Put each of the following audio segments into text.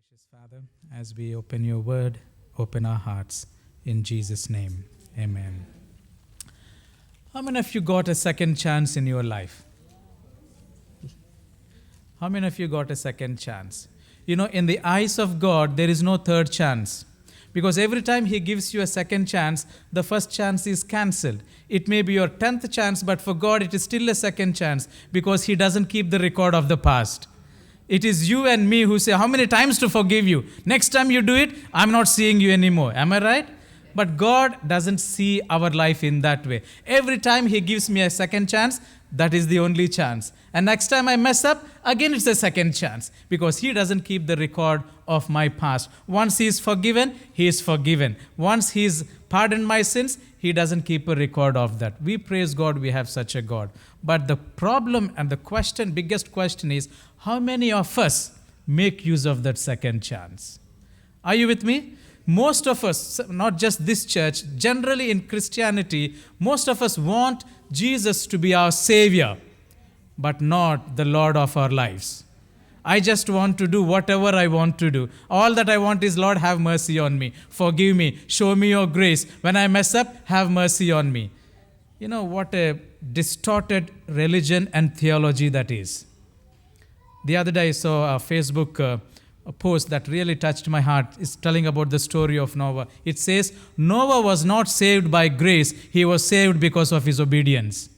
Gracious Father, as we open your word, open our hearts in Jesus' name. Amen. How many of you got a second chance in your life? How many of you got a second chance? You know, in the eyes of God, there is no third chance. Because every time He gives you a second chance, the first chance is cancelled. It may be your 10th chance, but for God, it is still a second chance because He doesn't keep the record of the past. It is you and me who say, how many times to forgive you? Next time you do it, I'm not seeing you anymore. Am I right? But God doesn't see our life in that way. Every time He gives me a second chance, that is the only chance. And next time I mess up, again it's a second chance. Because He doesn't keep the record of my past. Once He is forgiven, He is forgiven. Once He has pardoned my sins, He doesn't keep a record of that. We praise God we have such a God. But the problem and the question, biggest question is, how many of us make use of that second chance? Are you with me? Most of us, not just this church, generally in Christianity, most of us want Jesus to be our Savior, but not the Lord of our lives. I just want to do whatever I want to do. All that I want is, Lord, have mercy on me. Forgive me. Show me your grace. When I mess up, have mercy on me. You know what a distorted religion and theology that is. The other day I saw a Facebook a post that really touched my heart. It's telling about the story of Noah. It says, Noah was not saved by grace. He was saved because of his obedience.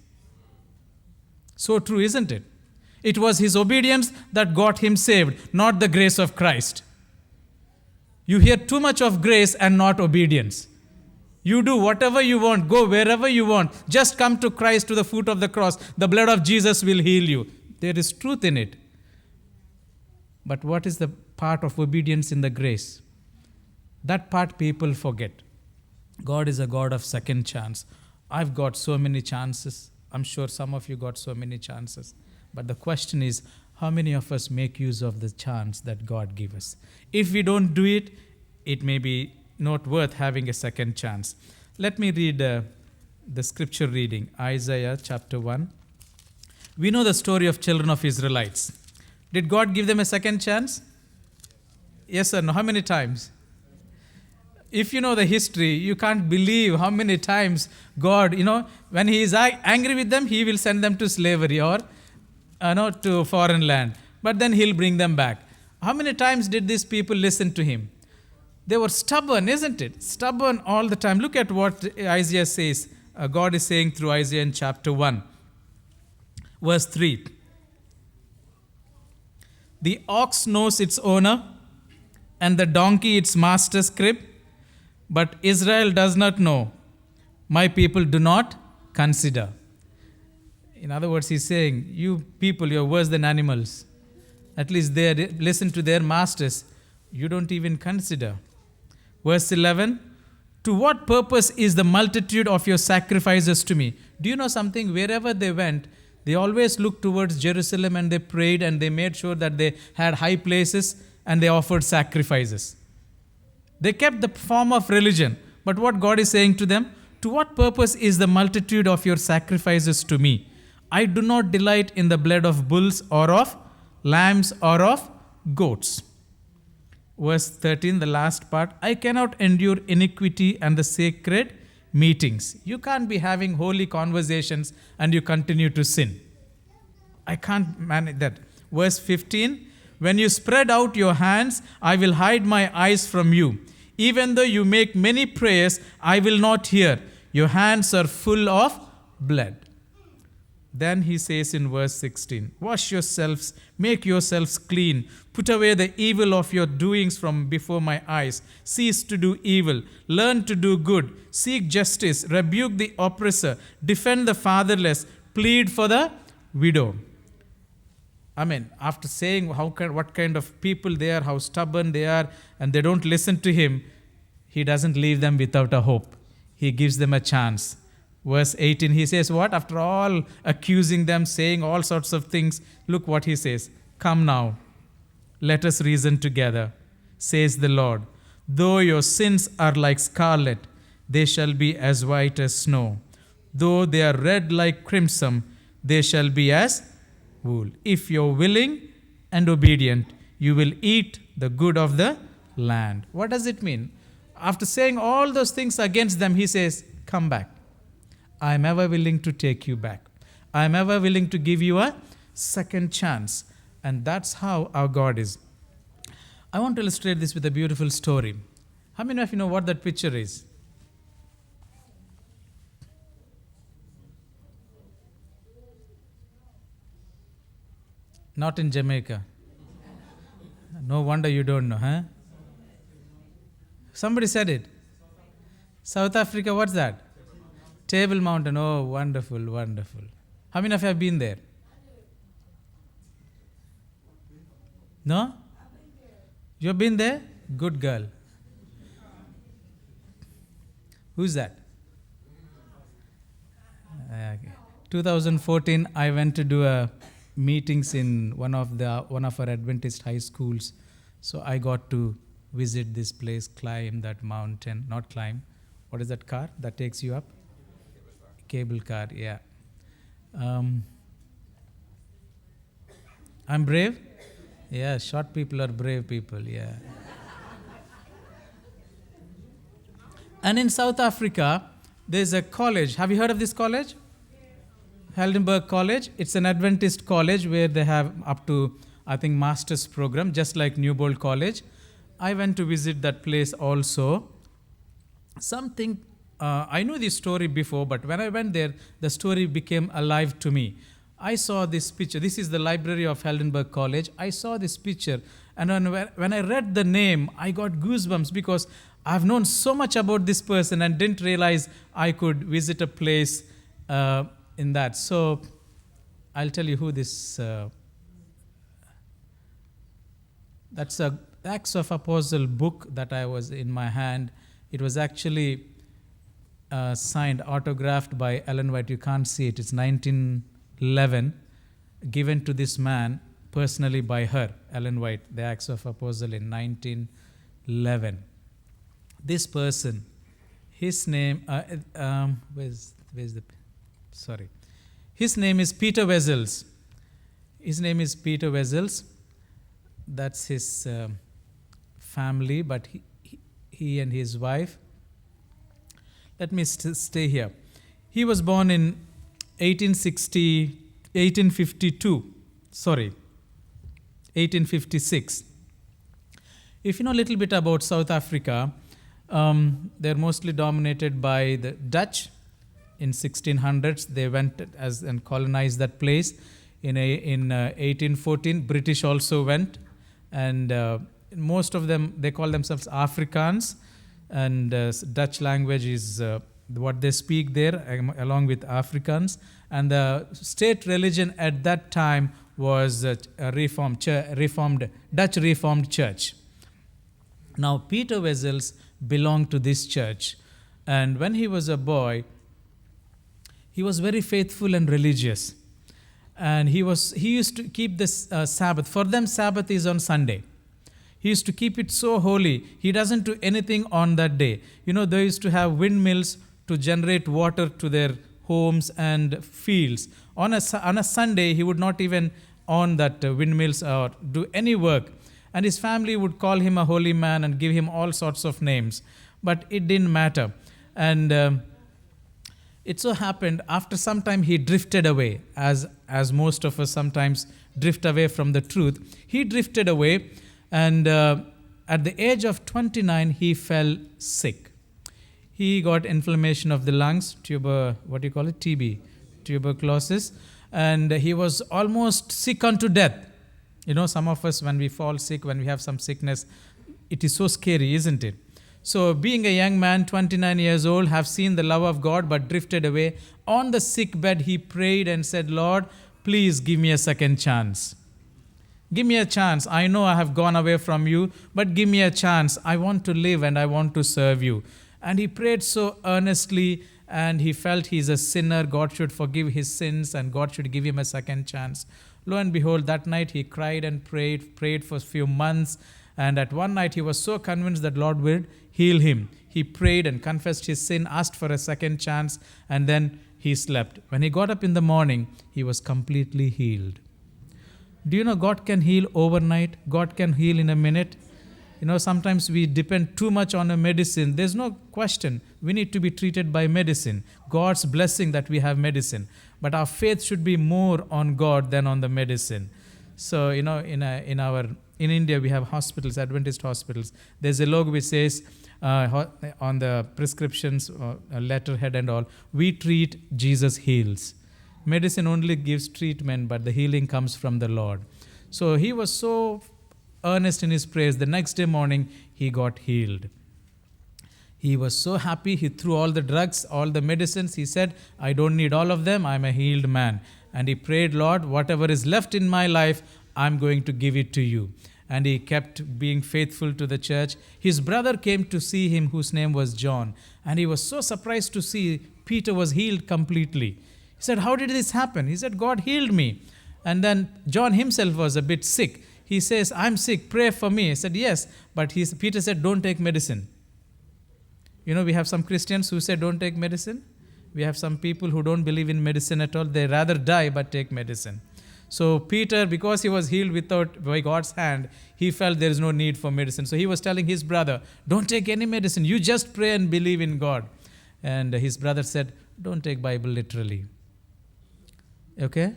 So true, isn't it? It was his obedience that got him saved, not the grace of Christ. You hear too much of grace and not obedience. You do whatever you want, go wherever you want. Just come to Christ, to the foot of the cross. The blood of Jesus will heal you. There is truth in it. But what is the part of obedience in the grace? That part people forget. God is a God of second chance. I've got so many chances. I'm sure some of you got so many chances. But the question is, how many of us make use of the chance that God gives us? If we don't do it, it may be not worth having a second chance. Let me read the scripture reading, Isaiah chapter 1. We know the story of children of Israelites. Did God give them a second chance? Yes or no? How many times? If you know the history, you can't believe how many times God, when He is angry with them, He will send them to slavery or to foreign land. But then He'll bring them back. How many times did these people listen to Him? They were stubborn, isn't it? Stubborn all the time. Look at what Isaiah says. God is saying through Isaiah in chapter 1, verse 3. The ox knows its owner, and the donkey its master's crib, but Israel does not know. My people do not consider. In other words, He's saying, you people, you're worse than animals. At least they listen to their masters. You don't even consider. Verse 11, to what purpose is the multitude of your sacrifices to me? Do you know something? Wherever they went, they always looked towards Jerusalem and they prayed and they made sure that they had high places and they offered sacrifices. They kept the form of religion. But what God is saying to them, to what purpose is the multitude of your sacrifices to me? I do not delight in the blood of bulls or of lambs or of goats. Verse 13, the last part, I cannot endure iniquity and the sacred meetings. You can't be having holy conversations and you continue to sin. I can't manage that. Verse 15, when you spread out your hands, I will hide my eyes from you. Even though you make many prayers, I will not hear. Your hands are full of blood. Then He says in verse 16, wash yourselves, make yourselves clean, put away the evil of your doings from before my eyes. Cease to do evil, learn to do good, seek justice, rebuke the oppressor, defend the fatherless, plead for the widow. After saying what kind of people they are, how stubborn they are, and they don't listen to Him, He doesn't leave them without a hope. He gives them a chance. Verse 18, He says what? After all accusing them, saying all sorts of things, look what He says. Come now, let us reason together, says the Lord. Though your sins are like scarlet, they shall be as white as snow. Though they are red like crimson, they shall be as wool. If you're willing and obedient, you will eat the good of the land. What does it mean? After saying all those things against them, he says, come back. I am ever willing to take you back. I am ever willing to give you a second chance. And that's how our God is. I want to illustrate this with a beautiful story. How many of you know what that picture is? Not in Jamaica. No wonder you don't know, huh? Somebody said it. South Africa, what's that? Table Mountain. Oh, wonderful, wonderful. How many of you have been there? No? You've been there? Good girl. Who's that? Okay. 2014, I went to do meetings in one of our Adventist high schools. So I got to visit this place, climb that mountain. Not climb. What is that car that takes you up? Cable car, yeah. I'm brave? Yeah, short people are brave people, yeah. And in South Africa, there's a college. Have you heard of this college? Heldenberg College. It's an Adventist college where they have up to, I think, master's program, just like Newbold College. I went to visit that place also. Something, I knew this story before, but when I went there, the story became alive to me. I saw this picture. This is the library of Heldenberg College. I saw this picture, and when I read the name, I got goosebumps because I've known so much about this person and didn't realize I could visit a place in that. So I'll tell you who this. That's a Acts of Apostle book that I was in my hand. It was actually signed, autographed by Ellen White. You can't see it. It's 1911, given to this man personally by her, Ellen White, the Acts of Apostle in 1911. This person, his name, his name is Peter Wessels. His name is Peter Wessels. That's his family, but he and his wife. Let me stay here. He was born in 1856. If you know a little bit about South Africa, they're mostly dominated by the Dutch. In 1600s, they went and colonized that place. In 1814, British also went, and most of them, they call themselves Afrikaans, and Dutch language is what they speak there, along with Afrikaans. And the state religion at that time was a Dutch Reformed Church. Now, Peter Wessels belonged to this church, and when he was a boy, he was very faithful and religious, and he used to keep this Sabbath. For them, Sabbath is on Sunday. He used to keep it so holy. He doesn't do anything on that day. You know, they used to have windmills to generate water to their homes and fields. On a Sunday, he would not even on that windmills or do any work. And his family would call him a holy man and give him all sorts of names. But it didn't matter. And it so happened, after some time, he drifted away, as most of us sometimes drift away from the truth. He drifted away, and at the age of 29, he fell sick. He got inflammation of the lungs, TB, tuberculosis, and he was almost sick unto death. You know, some of us, when we fall sick, when we have some sickness, it is so scary, isn't it? So being a young man, 29 years old, have seen the love of God but drifted away. On the sick bed, he prayed and said, Lord, please give me a second chance. Give me a chance. I know I have gone away from you, but give me a chance. I want to live and I want to serve you. And he prayed so earnestly, and he felt he's a sinner. God should forgive his sins and God should give him a second chance. Lo and behold, that night he cried and prayed for a few months. And at one night he was so convinced that Lord would heal him. He prayed and confessed his sin, asked for a second chance, and then he slept. When he got up in the morning, he was completely healed. Do you know God can heal overnight? God can heal in a minute. Sometimes we depend too much on a medicine. There's no question. We need to be treated by medicine. God's blessing that we have medicine. But our faith should be more on God than on the medicine. So, in India, we have hospitals, Adventist hospitals. There's a logo which says on the prescriptions, letterhead and all, we treat, Jesus heals. Medicine only gives treatment, but the healing comes from the Lord. So he was so earnest in his prayers. The next day morning, he got healed. He was so happy. He threw all the drugs, all the medicines. He said, I don't need all of them. I'm a healed man. And he prayed, Lord, whatever is left in my life, I'm going to give it to you. And he kept being faithful to the church. His brother came to see him, whose name was John. And he was so surprised to see Peter was healed completely. He said, how did this happen? He said, God healed me. And then John himself was a bit sick. He says, I'm sick, pray for me. He said, yes. But Peter said, don't take medicine. We have some Christians who say, don't take medicine. We have some people who don't believe in medicine at all. They rather die but take medicine. So Peter, because he was healed by God's hand, he felt there is no need for medicine. So he was telling his brother, don't take any medicine. You just pray and believe in God. And his brother said, don't take Bible literally. Okay?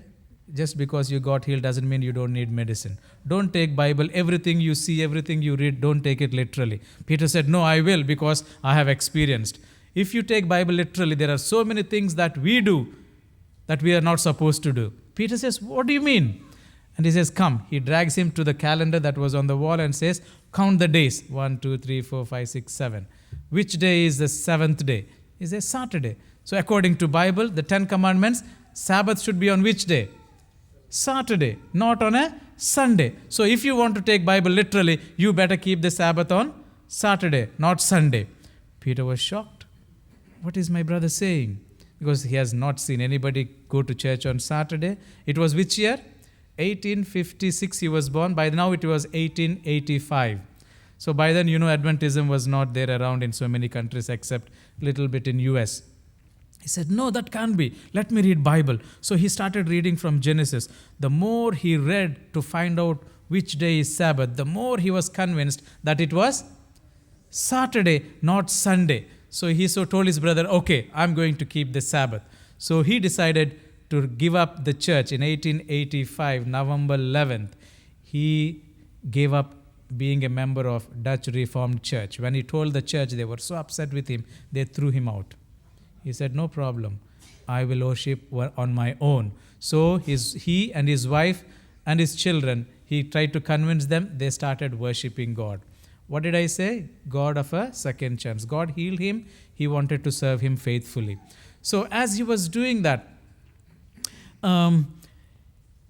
Just because you got healed doesn't mean you don't need medicine. Don't take Bible, everything you see, everything you read, don't take it literally. Peter said, no, I will, because I have experienced. If you take Bible literally, there are so many things that we do that we are not supposed to do. Peter says, what do you mean? And he says, come. He drags him to the calendar that was on the wall and says, count the days. 1, 2, 3, 4, 5, 6, 7. Which day is the seventh day? He says, Saturday. So according to Bible, the 10 commandments, Sabbath should be on which day? Saturday, not on a Sunday. So if you want to take Bible literally, you better keep the Sabbath on Saturday, not Sunday. Peter was shocked. What is my brother saying? Because he has not seen anybody go to church on Saturday. It was which year? 1856 he was born. By now it was 1885. So by then, Adventism was not there around in so many countries except a little bit in US. He said, no, that can't be. Let me read Bible. So he started reading from Genesis. The more he read to find out which day is Sabbath, the more he was convinced that it was Saturday, not Sunday. So he told his brother, okay, I'm going to keep the Sabbath. So he decided to give up the church in 1885, November 11th. He gave up being a member of Dutch Reformed Church. When he told the church, they were so upset with him, they threw him out. He said, no problem. I will worship on my own. So he and his wife and his children, he tried to convince them. They started worshiping God. What did I say? God of a second chance. God healed him. He wanted to serve him faithfully. So as he was doing that,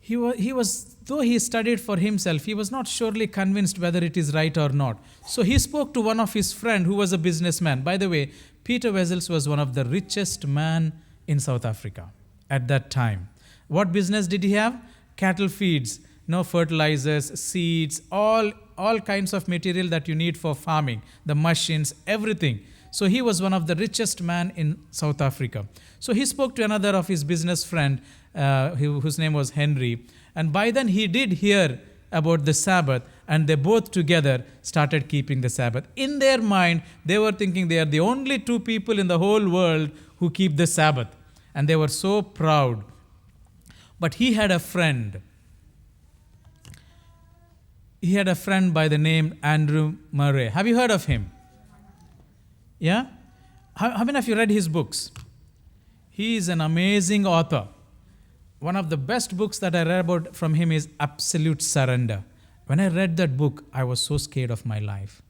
he was, though he studied for himself, he was not surely convinced whether it is right or not. So he spoke to one of his friends who was a businessman. By the way, Peter Wessels was one of the richest men in South Africa at that time. What business did he have? Cattle feeds, fertilizers, seeds, all kinds of material that you need for farming, the machines, everything. So he was one of the richest men in South Africa. So he spoke to another of his business friend, whose name was Henry. And by then he did hear about the Sabbath, and they both together started keeping the Sabbath. In their mind, they were thinking they are the only two people in the whole world who keep the Sabbath. And they were so proud. But he had a friend. He had a friend by the name Andrew Murray. Have you heard of him? Yeah? How many of you read his books? He is an amazing author. One of the best books that I read about from him is Absolute Surrender. When I read that book, I was so scared of my life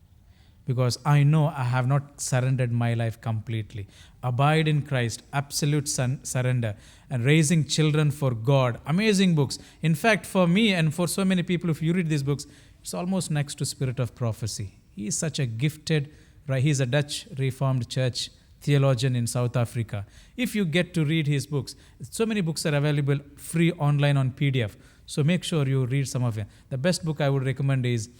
because I know I have not surrendered my life completely. Abide in Christ, absolute surrender, and raising children for God. Amazing books. In fact, for me and for so many people, if you read these books, it's almost next to Spirit of Prophecy. He is such a gifted, right? He's a Dutch Reformed Church theologian in South Africa. If you get to read his books, so many books are available free online on PDF. So make sure you read some of them. The best book I would recommend is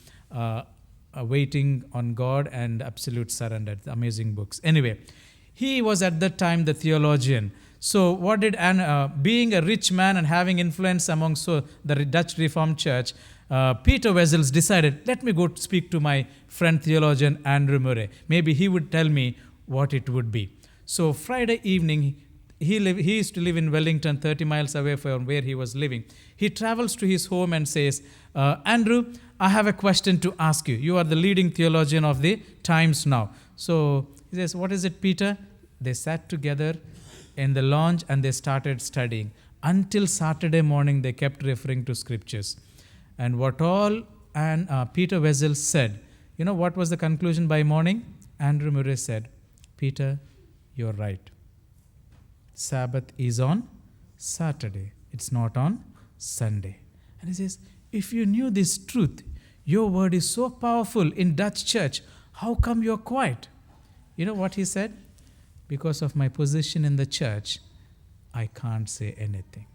Waiting on God and Absolute Surrender. Amazing books. Anyway, he was at that time the theologian. So what did being a rich man and having influence among the Dutch Reformed Church, Peter Wessels decided, let me go speak to my friend theologian Andrew Murray. Maybe he would tell me what it would be. So Friday evening, he used to live in Wellington, 30 miles away from where he was living. He travels to his home and says, Andrew, I have a question to ask you. You are the leading theologian of the times now. So he says, what is it, Peter? They sat together in the lounge and they started studying. Until Saturday morning, they kept referring to scriptures. And what all Peter Wessels said, you know what was the conclusion by morning? Andrew Murray said, Peter, you're right. Sabbath is on Saturday. It's not on Sunday. And he says, if you knew this truth, your word is so powerful in Dutch church, how come you're quiet? You know what he said? Because of my position in the church, I can't say anything.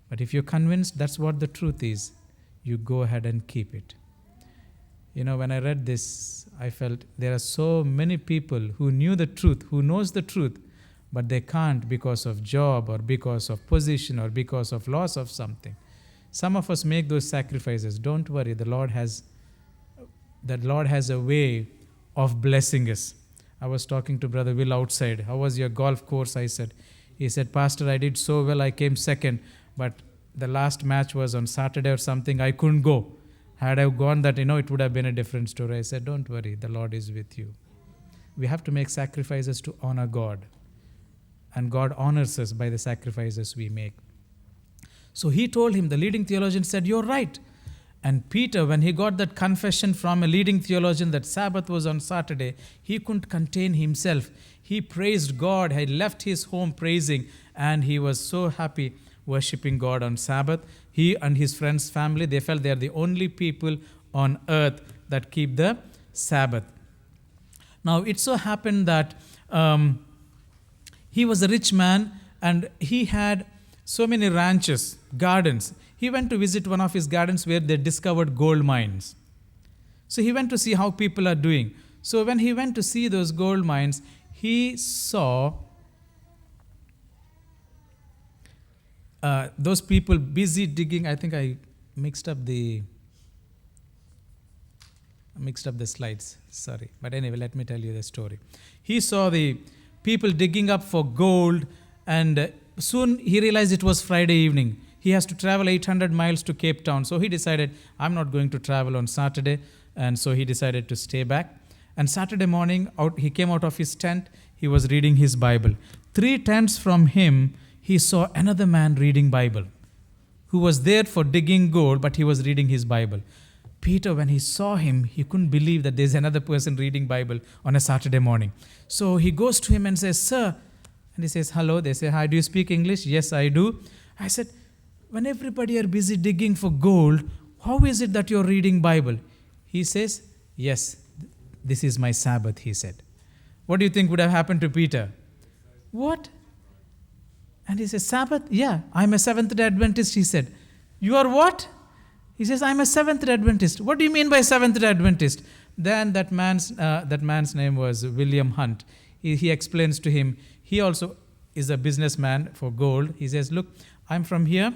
But if you're convinced that's what the truth is, you go ahead and keep it. You know, when I read this, I felt there are so many people who knew the truth, who knows the truth, but they can't because of job or because of position or because of loss of something. Some of us make those sacrifices. Don't worry, the Lord has a way of blessing us. I was talking to Brother Will outside. How was your golf course? I said. He said, Pastor, I did so well. I came second, but the last match was on Saturday or something. I couldn't go. Had I gone that, it would have been a different story. I said, don't worry, the Lord is with you. We have to make sacrifices to honor God. And God honors us by the sacrifices we make. So he told him, the leading theologian said, you're right. And Peter, when he got that confession from a leading theologian that Sabbath was on Saturday, he couldn't contain himself. He praised God. He left his home praising, and he was so happy worshiping God on Sabbath. He and his friends' family, they felt they are the only people on earth that keep the Sabbath. Now, it so happened that he was a rich man, and he had so many ranches, gardens. He went to visit one of his gardens where they discovered gold mines. So he went to see how people are doing. So when he went to see those gold mines, he saw those people busy digging. I think I mixed up the slides. Sorry. But anyway, let me tell you the story. He saw the people digging up for gold, and soon he realized it was Friday evening. He has to travel 800 miles to Cape Town. So he decided, I'm not going to travel on Saturday. And so he decided to stay back. And Saturday morning, he came out of his tent. He was reading his Bible. 3 tents from him, he saw another man reading Bible, who was there for digging gold, but he was reading his Bible. Peter, when he saw him, he couldn't believe that there's another person reading Bible on a Saturday morning. So he goes to him and says, sir. And he says, hello. They say, hi, do you speak English? Yes, I do. I said, when everybody are busy digging for gold, how is it that you're reading Bible? He says, yes, this is my Sabbath, he said. What do you think would have happened to Peter? What? And he says, Sabbath? Yeah, I'm a Seventh-day Adventist, he said. You are what? He says, I'm a Seventh-day Adventist. What do you mean by Seventh-day Adventist? Then that man's name was William Hunt. He explains to him, he also is a businessman for gold. He says, look, I'm from here.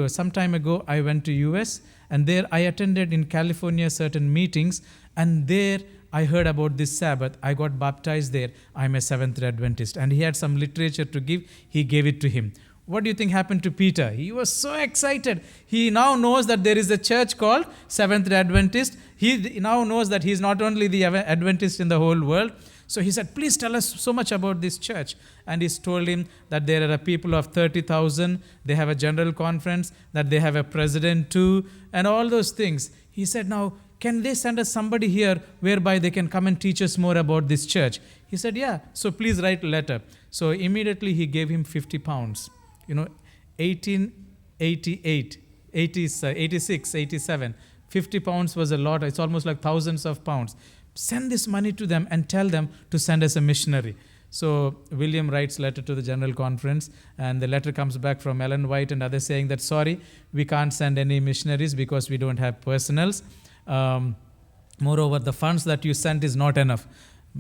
Some time ago, I went to US, and there I attended in California certain meetings, and there I heard about this Sabbath. I got baptized there. I'm a Seventh-day Adventist. And he had some literature to give. He gave it to him. What do you think happened to Peter? He was so excited. He now knows that there is a church called Seventh-day Adventist. He now knows that he's not only the Adventist in the whole world. So he said, please tell us so much about this church. And he's told him that there are a people of 30,000. They have a general conference, that they have a president too, and all those things. He said, now, can they send us somebody here whereby they can come and teach us more about this church? He said, yeah, so please write a letter. So immediately he gave him 50 pounds. 1888, 86, 87, 50 pounds was a lot. It's almost like thousands of pounds. Send this money to them and tell them to send us a missionary. So William writes letter to the General Conference, and the letter comes back from Ellen White and others saying that, sorry, we can't send any missionaries because we don't have personnels. Moreover, the funds that you sent is not enough.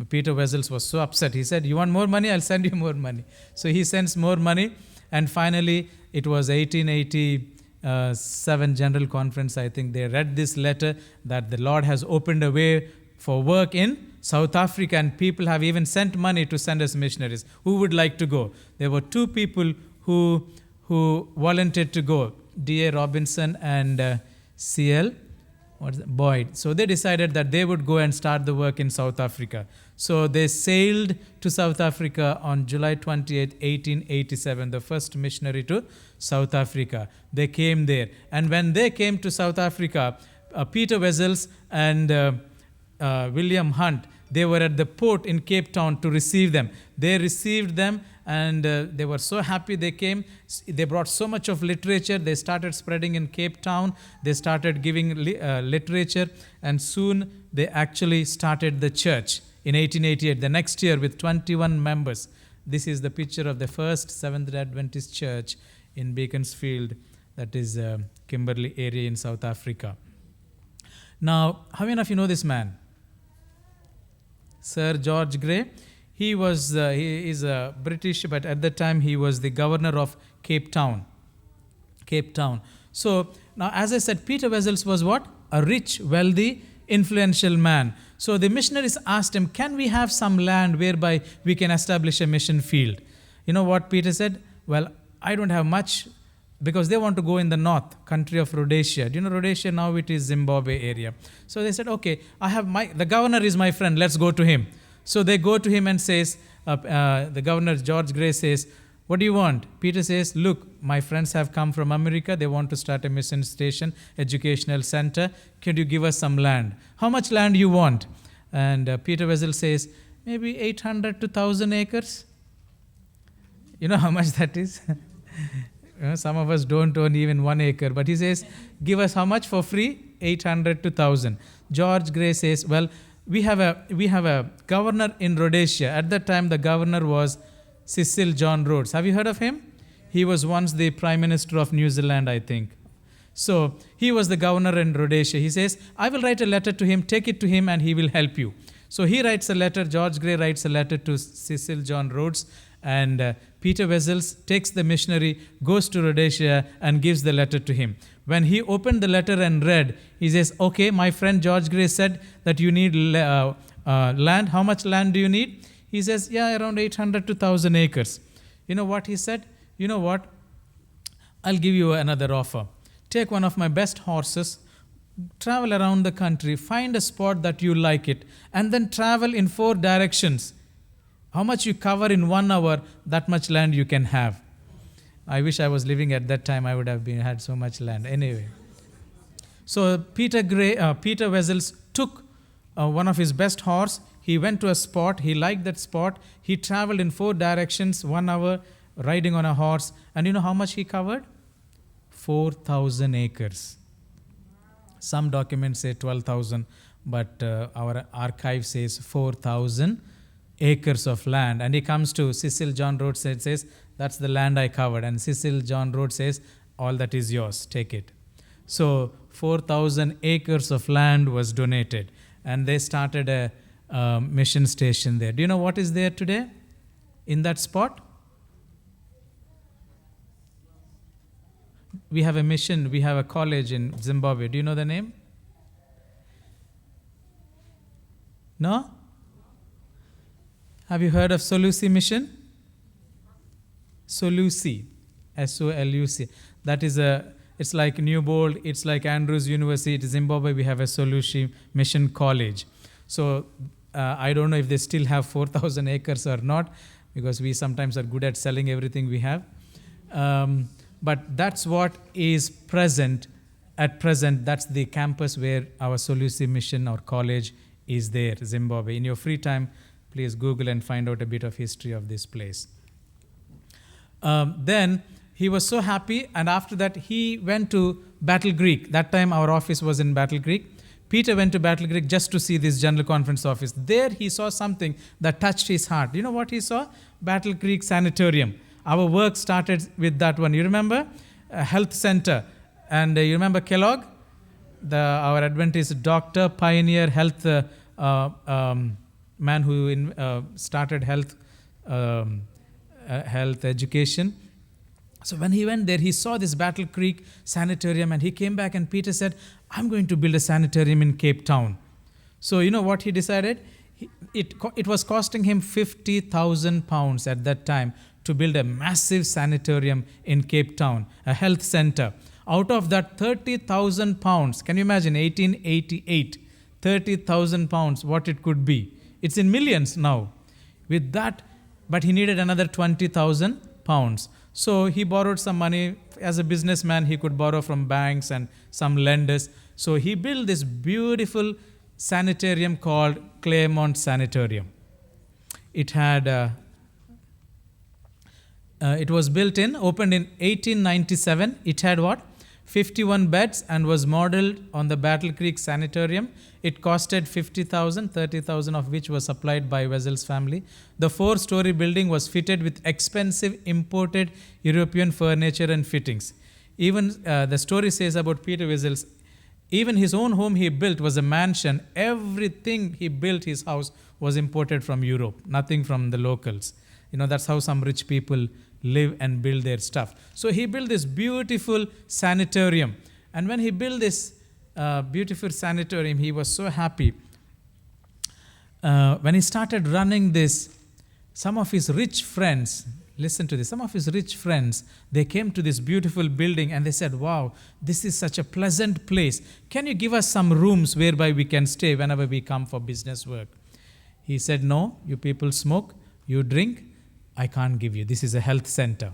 Peter Wessels was so upset. He said, "You want more money? I'll send you more money." So he sends more money. And finally, it was 1887 General Conference, I think. They read this letter that the Lord has opened a way for work in South Africa, and people have even sent money to send us missionaries. Who would like to go? There were two people who volunteered to go, D.A. Robinson and C.L. Boyd. So they decided that they would go and start the work in South Africa. So they sailed to South Africa on July 28, 1887, the first missionary to South Africa. They came there. And when they came to South Africa, Peter Wessels and William Hunt, they were at the port in Cape Town to receive them. They received them, and they were so happy they came. They brought so much of literature. They started spreading in Cape Town. They started giving literature, and soon they actually started the church in 1888, the next year, with 21 members. This is the picture of the first Seventh-day Adventist church in Beaconsfield, that is Kimberley area in South Africa. Now, how many of you know this man? Sir George Grey. He is a British, but at that time he was the governor of Cape Town. Cape Town. So now, as I said, Peter Wessels was what? A rich, wealthy, influential man. So the missionaries asked him, "Can we have some land whereby we can establish a mission field?" You know what Peter said? "Well, I don't have much," because they want to go in the north, country of Rhodesia. Do you know Rhodesia? Now it is Zimbabwe area. So they said, "Okay, the governor is my friend, let's go to him." So they go to him and says, the governor, George Grey, says, "What do you want?" Peter says, "Look, my friends have come from America. They want to start a mission station, educational center. Can you give us some land? How much land you want?" And Peter Wessels says, "Maybe 800 to 1,000 acres. You know how much that is? Some of us don't own even 1 acre. But he says, "Give us how much for free?" 800 to 1,000. George Grey says, "Well, we have a governor in Rhodesia." At that time, the governor was Cecil John Rhodes. Have you heard of him? He was once the Prime Minister of New Zealand, I think. So he was the governor in Rhodesia. He says, "I will write a letter to him, take it to him, and he will help you." So he writes a letter, George Grey writes a letter to Cecil John Rhodes, and Peter Wessels takes the missionary, goes to Rhodesia, and gives the letter to him. When he opened the letter and read, he says, "Okay, my friend George Grey said that you need land. How much land do you need?" He says, "Yeah, around 800 to 1,000 acres. You know what he said? "You know what? I'll give you another offer. Take one of my best horses, travel around the country, find a spot that you like it, and then travel in 4 directions. How much you cover in 1 hour, that much land you can have." I wish I was living at that time. I would have had so much land. Anyway. So Peter Wessels took one of his best horse. He went to a spot. He liked that spot. He traveled in 4 directions, 1 hour, riding on a horse. And you know how much he covered? 4,000 acres. Some documents say 12,000, but our archive says 4,000 acres of land. And he comes to Cecil John Rhodes and says, "That's the land I covered." And Cecil John Rhodes says, "All that is yours, take it." So 4,000 acres of land was donated, and they started a mission station there. Do you know what is there today in that spot? We have a mission, we have a college in Zimbabwe. Do you know the name? No? Have you heard of Solusi Mission? Solusi, S-O-L-U-C. That is it's like Newbold, it's like Andrews University. In Zimbabwe, we have a Solusi Mission College. So I don't know if they still have 4,000 acres or not, because we sometimes are good at selling everything we have. But that's what is present at present. That's the campus where our Solusi Mission or college is there, Zimbabwe. In your free time, please Google and find out a bit of history of this place. Then he was so happy, and after that he went to Battle Creek. That time our office was in Battle Creek. Peter went to Battle Creek just to see this General Conference office. There he saw something that touched his heart. You know what he saw? Battle Creek Sanatorium. Our work started with that one. You remember? A health center. And you remember Kellogg? Our Adventist doctor, pioneer health man who started health education. So when he went there, he saw this Battle Creek Sanitarium, and he came back, and Peter said, I'm going to build a sanitarium in Cape Town. So you know what he decided? It was costing him 50,000 pounds at that time to build a massive sanitarium in Cape Town, a health center. Out of that 30,000 pounds, can you imagine 1888, 30,000 pounds, what it could be? It's in millions now. With that, but he needed another 20,000 pounds. So he borrowed some money. As a businessman, he could borrow from banks and some lenders. So he built this beautiful sanitarium called Claremont Sanitarium. It was opened in 1897. It had what? 51 beds and was modeled on the Battle Creek Sanitarium. It costed 50,000, 30,000 of which was supplied by Wessel's family. The 4-story building was fitted with expensive imported European furniture and fittings. Even the story says about Peter Wessel's, even his own home he built was a mansion. Everything he built, his house, was imported from Europe, nothing from the locals. You know, that's how some rich people live and build their stuff. So he built this beautiful sanitarium. And when he built this beautiful sanitarium, he was so happy. When he started running this, some of his rich friends, listen to this, some of his rich friends, they came to this beautiful building and they said, wow, this is such a pleasant place. Can you give us some rooms whereby we can stay whenever we come for business work? He said, no, you people smoke, you drink, I can't give you. This is a health center.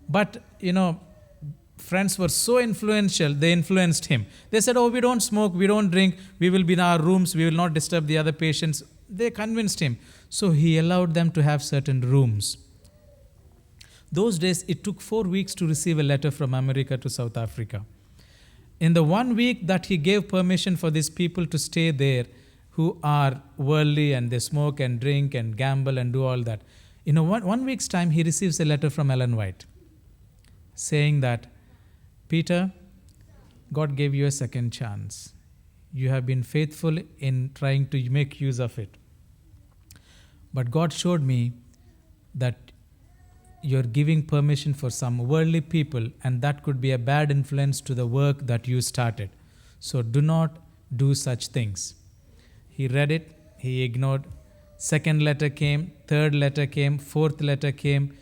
But, you know, friends were so influential, they influenced him. They said, oh, we don't smoke, we don't drink, we will be in our rooms, we will not disturb the other patients. They convinced him. So he allowed them to have certain rooms. Those days, it took 4 weeks to receive a letter from America to South Africa. In the 1 week that he gave permission for these people to stay there, who are worldly and they smoke and drink and gamble and do all that, in one week's time, he receives a letter from Ellen White saying that, Peter, God gave you a second chance. You have been faithful in trying to make use of it. But God showed me that you're giving permission for some worldly people, and that could be a bad influence to the work that you started. So do not do such things. He read it, he ignored. Second letter came, third letter came, fourth letter came,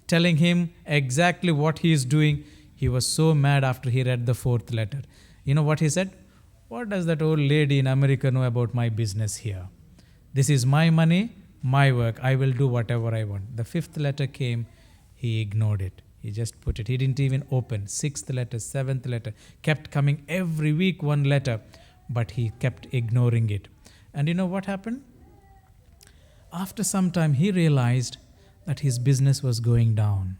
telling him exactly what he is doing. He was so mad after he read the fourth letter. You know what he said? What does that old lady in America know about my business here? This is my money, my work. I will do whatever I want. The fifth letter came, he ignored it. He just put it. He didn't even open. Sixth letter, seventh letter, kept coming every week one letter, but he kept ignoring it. And you know what happened? After some time, he realized that his business was going down.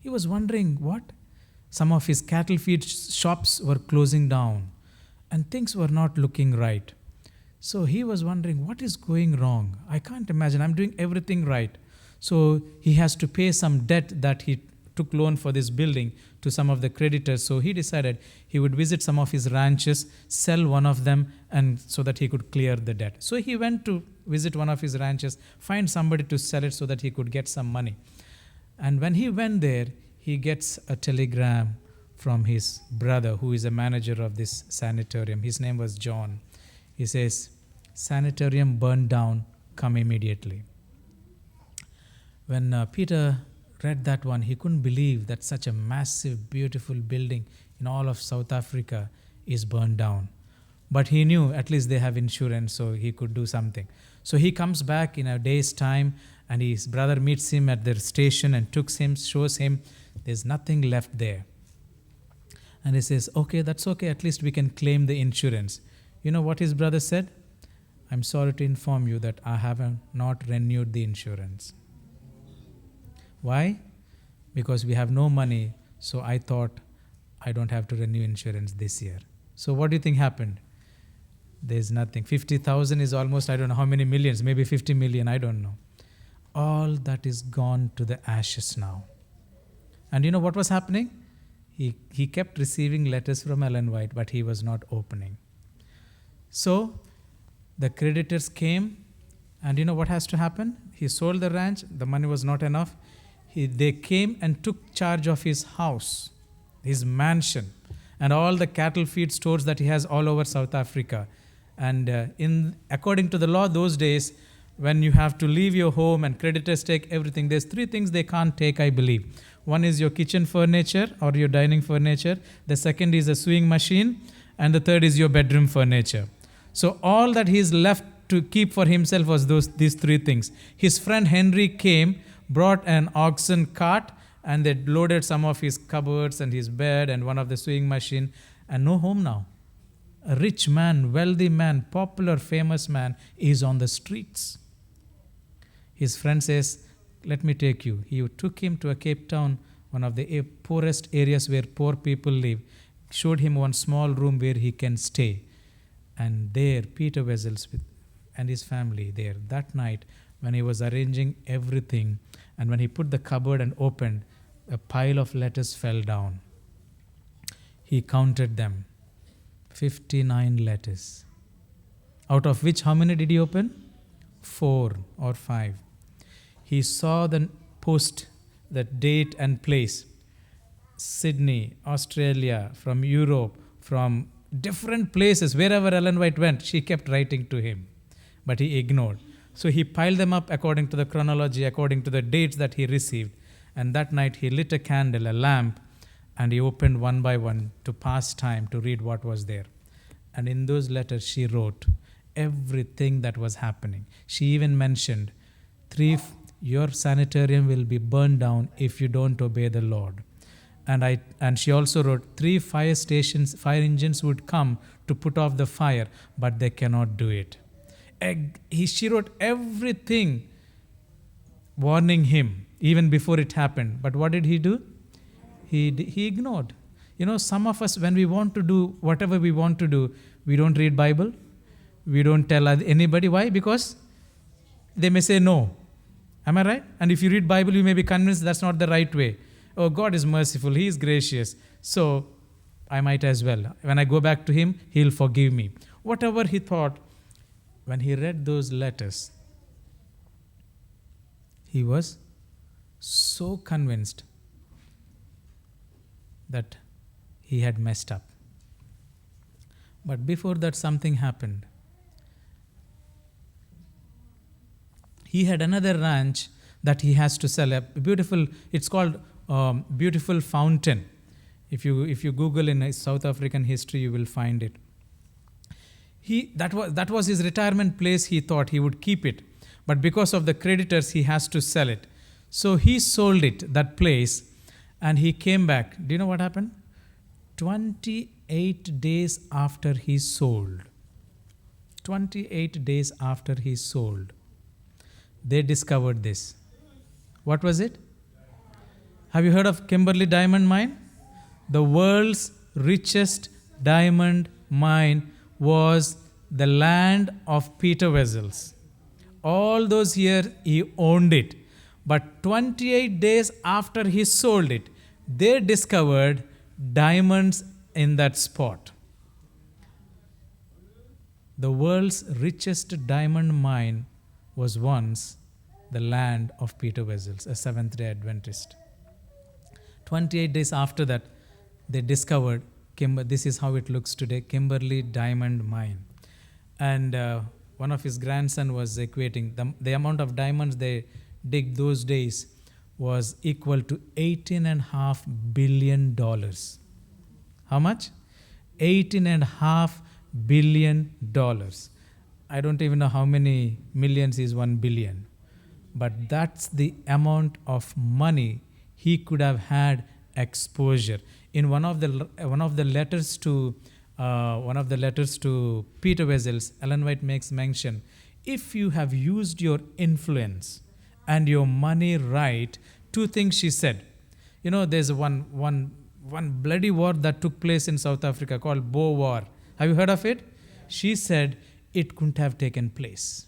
He was wondering what? Some of his cattle feed shops were closing down and things were not looking right. So he was wondering, what is going wrong? I can't imagine. I'm doing everything right. So he has to pay some debt that he took loan for this building to some of the creditors. So he decided he would visit some of his ranches, sell one of them, and so that he could clear the debt. So he went to visit one of his ranches, find somebody to sell it so that he could get some money. And when he went there, he gets a telegram from his brother, who is a manager of this sanitarium. His name was John. He says, sanitarium burned down, come immediately. When Peter read that one, he couldn't believe that such a massive, beautiful building in all of South Africa is burned down. But he knew at least they have insurance, so he could do something. So he comes back in a day's time, and his brother meets him at their station and shows him there's nothing left there. And he says, okay, that's okay, at least we can claim the insurance. You know what his brother said? I'm sorry to inform you that I have not renewed the insurance. Why? Because we have no money, so I thought I don't have to renew insurance this year. So what do you think happened? There's nothing. 50,000 is almost, I don't know how many millions, maybe 50 million, I don't know. All that is gone to the ashes now. And you know what was happening? He kept receiving letters from Ellen White, but he was not opening. So the creditors came And you know what has to happen? He sold the ranch, the money was not enough. They came and took charge of his house, his mansion, and all the cattle feed stores that he has all over South Africa. And according to the law those days, when you have to leave your home and creditors take everything, there's three things they can't take, I believe. One is your kitchen furniture or your dining furniture. The second is a sewing machine. And the third is your bedroom furniture. So all that he's left to keep for himself was these three things. His friend Henry came, brought an oxen cart, and they loaded some of his cupboards and his bed and one of the sewing machine, and no home now. A rich man, wealthy man, popular, famous man is on the streets. His friend says, let me take you. He took him to a Cape Town, one of the poorest areas where poor people live, showed him one small room where he can stay. And there, Peter Wessels and his family there, that night, when he was arranging everything, and when he put the cupboard and opened, a pile of letters fell down. He counted them, 59 letters. Out of which, how many did he open? 4 or 5. He saw the post, the date and place. Sydney, Australia, from Europe, from different places, wherever Ellen White went, she kept writing to him. But he ignored. So he piled them up according to the chronology, according to the dates that he received. And that night he lit a candle, a lamp, and he opened one by one to pass time, to read what was there. And in those letters she wrote everything that was happening. She even mentioned, your sanitarium will be burned down if you don't obey the Lord. And she also wrote 3 fire engines would come to put off the fire, but they cannot do it. She wrote everything warning him even before it happened. But what did he do? He ignored. You know, some of us, when we want to do whatever we want to do, we don't read Bible. We don't tell anybody. Why? Because they may say no. Am I right? And if you read Bible, you may be convinced that's not the right way. Oh, God is merciful. He is gracious. So I might as well. When I go back to Him, He'll forgive me. Whatever he thought, when he read those letters, he was so convinced that he had messed up. But before that, something happened. He had another ranch that he has to sell. It's called Beautiful Fountain. If you Google in South African history, you will find it. That was his retirement place. He thought he would keep it. But because of the creditors, he has to sell it. So he sold it, that place, and he came back. Do you know what happened? 28 days after he sold. 28 days after he sold, they discovered this. What was it? Have you heard of Kimberley Diamond Mine? The world's richest diamond mine was the land of Peter Wessels. All those years he owned it. But 28 days after he sold it, they discovered diamonds in that spot. The world's richest diamond mine was once the land of Peter Wessels, a Seventh-day Adventist. 28 days after that, they discovered, this is how it looks today, Kimberley Diamond Mine. And one of his grandson was equating, the amount of diamonds they dig those days was equal to $18.5 billion. How much? $18.5 billion. I don't even know how many millions is 1 billion. But that's the amount of money he could have had exposure. In one of the letters to Peter Wessels, Ellen White makes mention, if you have used your influence and your money right, 2 things she said. You know, there's one bloody war that took place in South Africa called Boer War. Have you heard of it? She said it couldn't have taken place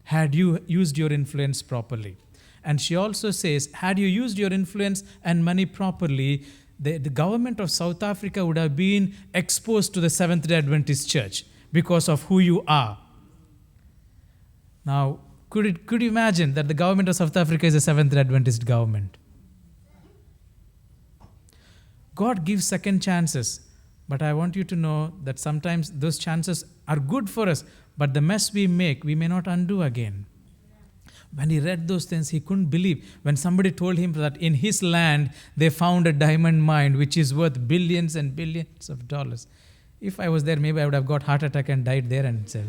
had you used your influence properly. And she also says, had you used your influence and money properly, the government of South Africa would have been exposed to the Seventh-day Adventist Church because of who you are. Now, Could you imagine that the government of South Africa is a Seventh Adventist government? God gives second chances, but I want you to know that sometimes those chances are good for us, but the mess we make, we may not undo again. When he read those things, he couldn't believe. When somebody told him that in his land, they found a diamond mine which is worth billions and billions of dollars. If I was there, maybe I would have got heart attack and died there and itself.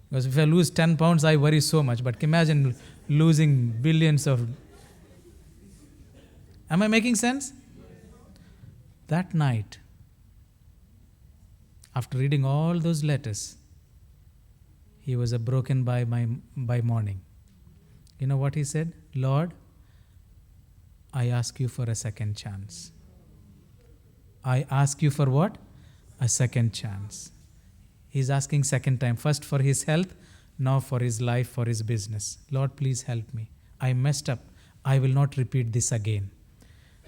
Because if I lose 10 pounds, I worry so much. But imagine losing billions of... Am I making sense? That night, after reading all those letters, he was broken by morning. You know what he said? Lord, I ask you for a second chance. I ask you for what? A second chance. He's asking second time. First for his health, now for his life, for his business. Lord, please help me. I messed up. I will not repeat this again.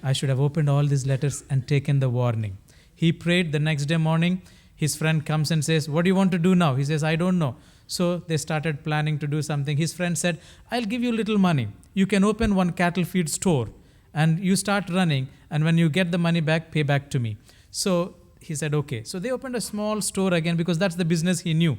I should have opened all these letters and taken the warning. He prayed. The next day morning, his friend comes and says, what do you want to do now? He says, I don't know. So they started planning to do something. His friend said, I'll give you a little money. You can open one cattle feed store and you start running. And when you get the money back, pay back to me. So he said, okay. So they opened a small store again because that's the business he knew.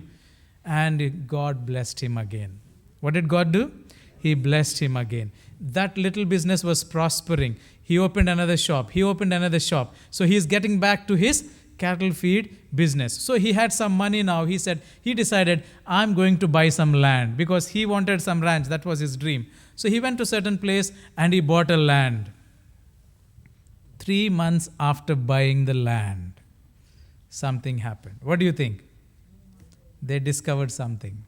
And God blessed him again. What did God do? He blessed him again. That little business was prospering. He opened another shop. He opened another shop. So he's getting back to his cattle feed business. So he had some money now. He decided, I'm going to buy some land because he wanted some ranch. That was his dream. So he went to a certain place and he bought a land. 3 months after buying the land, something happened. What do you think? They discovered something.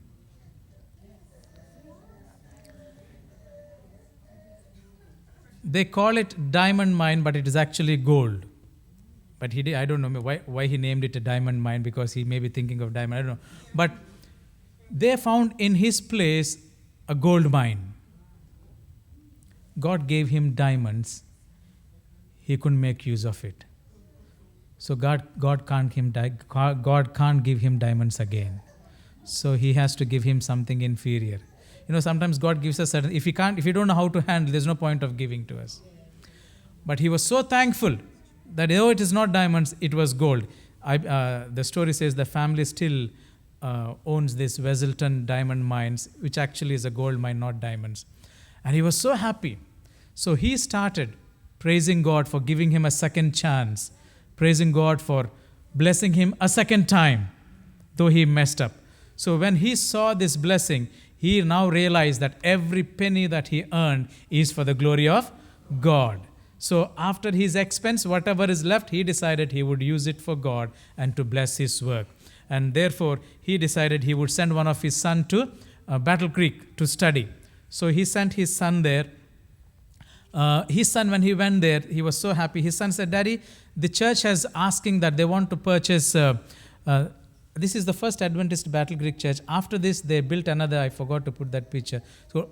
They call it diamond mine, but it is actually gold. But I don't know why he named it a diamond mine, because he may be thinking of diamond, I don't know. But they found in his place a gold mine. God gave him diamonds. He couldn't make use of it. So God can't give him diamonds again. So he has to give him something inferior. Sometimes God gives us certain, if you don't know how to handle, there's no point of giving to us. But he was so thankful that though it is not diamonds, it was gold. The story says the family still owns this Weselton diamond mines, which actually is a gold mine, not diamonds. And he was so happy. So he started praising God for giving him a second chance, praising God for blessing him a second time, though he messed up. So when he saw this blessing, he now realized that every penny that he earned is for the glory of God. So after his expense, whatever is left, he decided he would use it for God and to bless his work. And therefore, he decided he would send one of his sons to Battle Creek to study. So he sent his son there. His son, when he went there, he was so happy. His son said, Daddy, the church has asking that they want to purchase... this is the first Adventist Battle Creek church. After this, they built another, I forgot to put that picture. So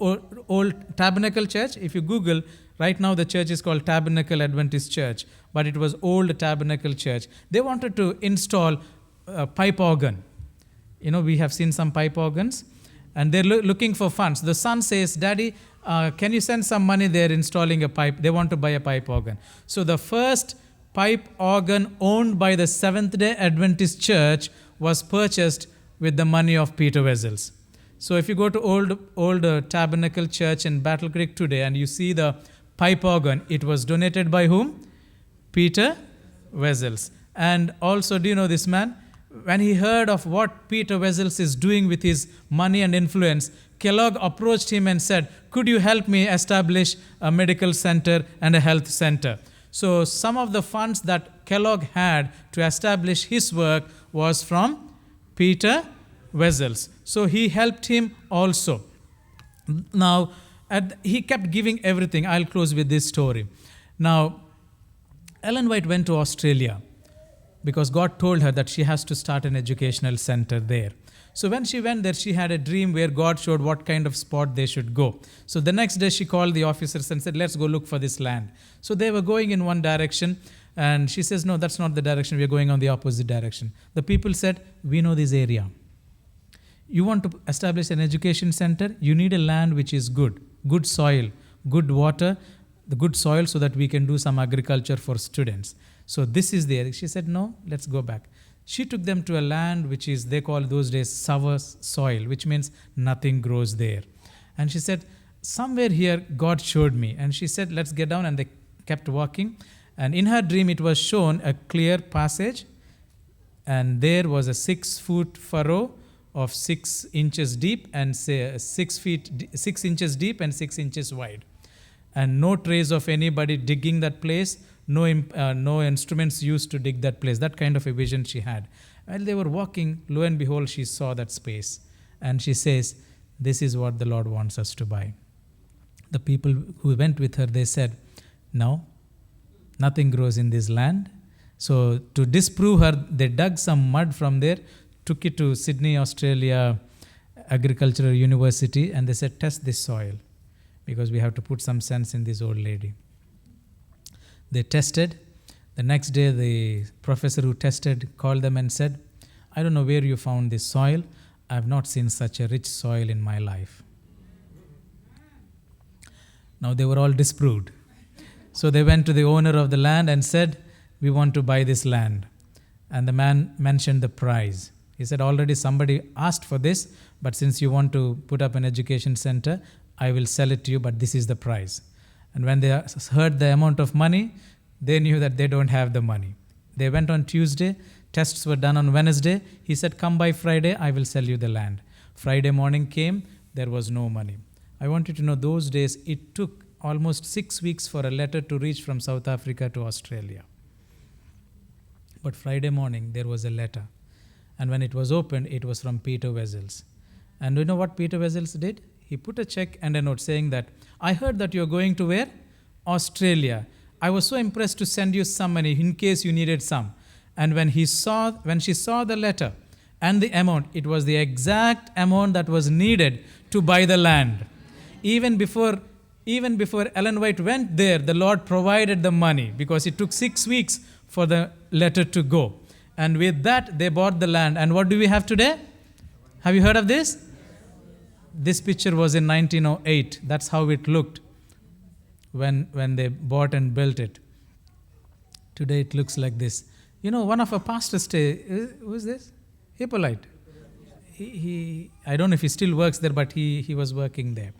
old Tabernacle Church, if you Google, right now the church is called Tabernacle Adventist Church, but it was Old Tabernacle Church. They wanted to install a pipe organ. We have seen some pipe organs, and they're looking for funds. The son says, Daddy, can you send some money there installing a pipe? They want to buy a pipe organ. So the first pipe organ owned by the Seventh-day Adventist Church was purchased with the money of Peter Wessels. So if you go to old Tabernacle Church in Battle Creek today and you see the pipe organ, it was donated by whom? Peter Wessels. And also, do you know this man? When he heard of what Peter Wessels is doing with his money and influence, Kellogg approached him and said, could you help me establish a medical center and a health center? So some of the funds that Kellogg had to establish his work was from Peter Wessels. So he helped him also. Now, he kept giving everything. I'll close with this story. Now, Ellen White went to Australia because God told her that she has to start an educational center there. So when she went there, she had a dream where God showed what kind of spot they should go. So the next day she called the officers and said, let's go look for this land. So they were going in one direction and she says, no, that's not the direction. We're going on the opposite direction. The people said, we know this area. You want to establish an education center, you need a land which is good soil, good water, the good soil so that we can do some agriculture for students. So this is there. She said, no, let's go back. She took them to a land which is, they call those days sour soil, which means nothing grows there. And she said, somewhere here God showed me. And she said, let's get down. And they kept walking. And in her dream, it was shown a clear passage. And there was a 6-foot furrow of 6 inches deep and say 6 inches deep and 6 inches wide. And no trace of anybody digging that place, no instruments used to dig that place. That kind of a vision she had. While they were walking, lo and behold, she saw that space. And she says, this is what the Lord wants us to buy. The people who went with her, they said, no, nothing grows in this land. So to disprove her, they dug some mud from there, took it to Sydney, Australia Agricultural University, and they said, test this soil, because we have to put some sense in this old lady. They tested. The next day, the professor who tested called them and said, I don't know where you found this soil. I have not seen such a rich soil in my life. Now they were all disproved. So they went to the owner of the land and said, we want to buy this land. And the man mentioned the price. He said, already somebody asked for this, but since you want to put up an education center, I will sell it to you, but this is the price. And when they heard the amount of money, they knew that they don't have the money. They went on Tuesday, tests were done on Wednesday. He said, come by Friday, I will sell you the land. Friday morning came, there was no money. I want you to know, those days, it took almost 6 weeks for a letter to reach from South Africa to Australia. But Friday morning, there was a letter. And when it was opened, it was from Peter Wessels. And you know what Peter Wessels did? He put a check and a note saying that, I heard that you're going to where? Australia. I was so impressed to send you some money in case you needed some. And when she saw the letter and the amount, it was the exact amount that was needed to buy the land. Even before Ellen White went there, the Lord provided the money, because it took 6 weeks for the letter to go. And with that, they bought the land. And what do we have today? Have you heard of this? This picture was in 1908. That's how it looked when they bought and built it. Today it looks like this. You know, one of our pastors, who is this? Hippolyte. I don't know if he still works there, but he was working there.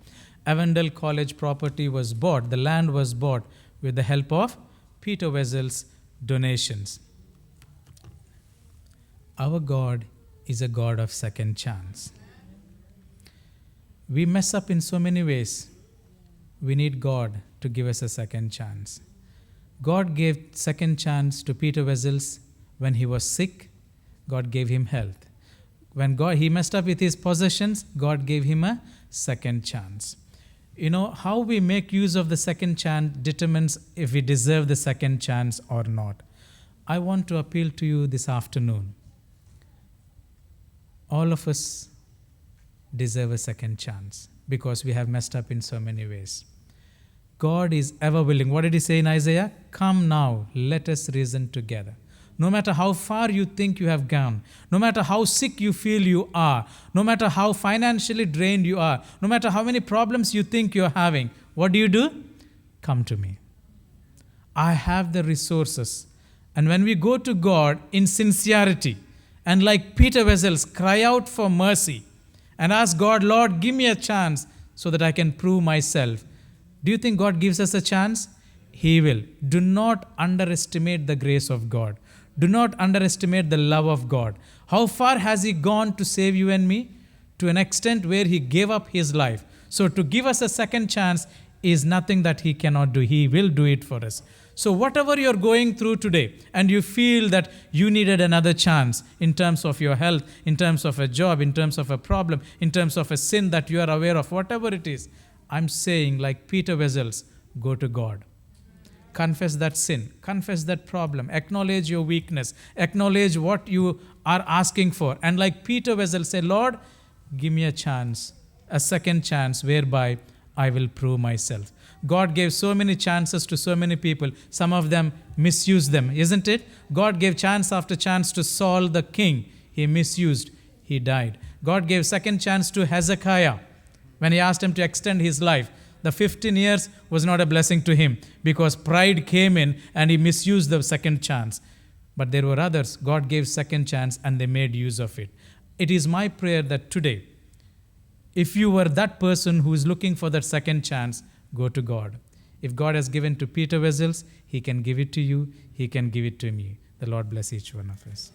Avondale College property was bought. The land was bought with the help of Peter Wessels' donations. Our God is a God of second chance. We mess up in so many ways. We need God to give us a second chance. God gave second chance to Peter Wessels when he was sick. God gave him health. When he messed up with his possessions, God gave him a second chance. You know, how we make use of the second chance determines if we deserve the second chance or not. I want to appeal to you this afternoon. All of us deserve a second chance because we have messed up in so many ways. God is ever willing. What did he say in Isaiah? Come now, let us reason together. No matter how far you think you have gone, no matter how sick you feel you are, no matter how financially drained you are, no matter how many problems you think you're having, what do? Come to me. I have the resources. And when we go to God in sincerity, and like Peter Wessels, cry out for mercy and ask God, Lord, give me a chance so that I can prove myself. Do you think God gives us a chance? He will. Do not underestimate the grace of God. Do not underestimate the love of God. How far has He gone to save you and me? To an extent where He gave up His life. So to give us a second chance is nothing that He cannot do. He will do it for us. So whatever you're going through today and you feel that you needed another chance in terms of your health, in terms of a job, in terms of a problem, in terms of a sin that you are aware of, whatever it is, I'm saying like Peter Wessels, go to God. Confess that sin, confess that problem, acknowledge your weakness, acknowledge what you are asking for. And like Peter Wessels, say, Lord, give me a chance, a second chance whereby I will prove myself. God gave so many chances to so many people. Some of them misused them, isn't it? God gave chance after chance to Saul the king. He misused. He died. God gave second chance to Hezekiah when he asked him to extend his life. The 15 years was not a blessing to him because pride came in and he misused the second chance. But there were others. God gave second chance and they made use of it. It is my prayer that today, if you were that person who is looking for that second chance, go to God. If God has given to Peter Vessels, He can give it to you. He can give it to me. The Lord bless each one of us.